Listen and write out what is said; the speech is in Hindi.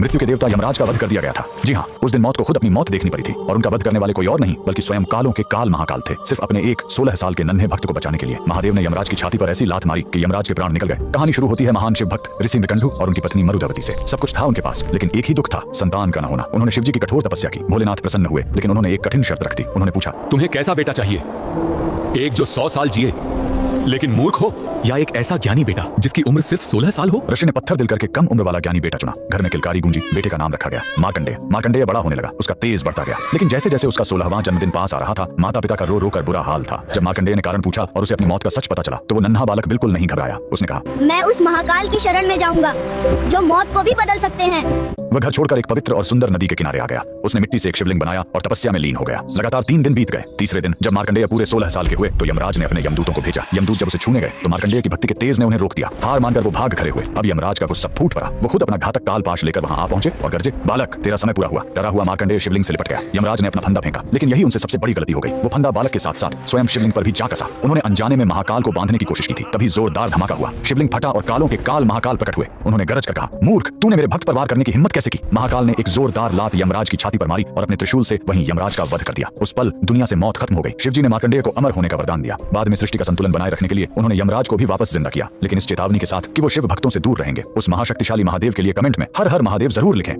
मृत्यु के देवता यमराज का वध कर दिया गया था। जी हाँ, उस दिन मौत को खुद अपनी मौत देखनी पड़ी थी और उनका वध करने वाले कोई और नहीं बल्कि स्वयं कालों के काल महाकाल थे। सिर्फ अपने एक 16 साल के नन्हे भक्त को बचाने के लिए महादेव ने यमराज की छाती पर ऐसी लात मारी कि यमराज के प्राण निकल गए। कहानी शुरू होती है महान शिव भक्त ऋषि मृकंडू और उनकी पत्नी मरुदवती से। सब कुछ था उनके पास, लेकिन एक ही दुख था, संतान का न होना। उन्होंने शिवजी की कठोर तपस्या की। भोलेनाथ प्रसन्न हुए, लेकिन उन्होंने एक कठिन शर्त रख दी। उन्होंने पूछा, तुम्हें कैसा बेटा चाहिए? एक जो 100 साल जिए लेकिन मूर्ख हो, या एक ऐसा ज्ञानी बेटा जिसकी उम्र सिर्फ 16 साल हो? ऋषि ने पत्थर दिल करके कम उम्र वाला ज्ञानी बेटा चुना। घर में किलकारी गूंजी। बेटे का नाम रखा गया मार्कंडेय। मार्कंडेय बड़ा होने लगा, उसका तेज बढ़ता गया। लेकिन जैसे जैसे उसका 16वां जन्मदिन पास आ रहा था, माता पिता का रो रो कर बुरा हाल था। जब मार्कंडेय ने कारण पूछा और उसे अपनी मौत का सच पता चला, तो वो नन्हा बालक बिल्कुल नहीं घबराया। उसने कहा, मैं उस महाकाल की शरण में जाऊंगा जो मौत को भी बदल सकते हैं। वह घर छोड़कर एक पवित्र और सुंदर नदी के किनारे आ गया। उसने मिट्टी से एक शिवलिंग बनाया और तपस्या में लीन हो गया। लगातार 3 दिन बीत गए। तीसरे दिन जब मार्कंडेय पूरे 16 साल के हुए, तो यमराज ने अपने यमदूतों को भेजा। यमदूत जब उसे छूने गए, तो मार्कंडेय की भक्ति के तेज ने उन्हें रोक दिया। हार मानकर वो भाग खड़े हुए। अब यमराज का गुस्सा फूट पड़ा। वो खुद अपना घातक काल पाश लेकर वहां आ पहुंचे और गरजे, बालक तेरा समय पूरा हुआ। डरा हुआ मार्कंडेय शिवलिंग से लिपट गया। यमराज ने अपना फंदा फेंका, लेकिन यही उनसे सबसे बड़ी गलती हो गई। वो फंदा बालक के साथ साथ स्वयं शिवलिंग पर भी जा कसा। उन्होंने अनजाने में महाकाल को बांधने की कोशिश की थी। तभी जोरदार धमाका हुआ। शिवलिंग फटा और कालों के काल महाकाल प्रकट हुए। उन्होंने गरज कर कहा, मूर्ख, तूने मेरे भक्त पर वार करने की हिम्मत कैसे की? महाकाल ने एक जोरदार लात यमराज की छाती पर मारी और अपने त्रिशूल से वहीं यमराज का वध कर दिया। उस पल दुनिया से मौत खत्म हो गई। शिवजी ने मार्कंडेय को अमर होने का वरदान दिया। बाद में सृष्टि का संतुलन बनाए रखने के लिए उन्होंने यमराज को भी वापस जिंदा किया, लेकिन इस चेतावनी के साथ कि वो शिव भक्तों से दूर रहेंगे। उस महाशक्तिशाली महादेव के लिए कमेंट में हर हर महादेव जरूर लिखें।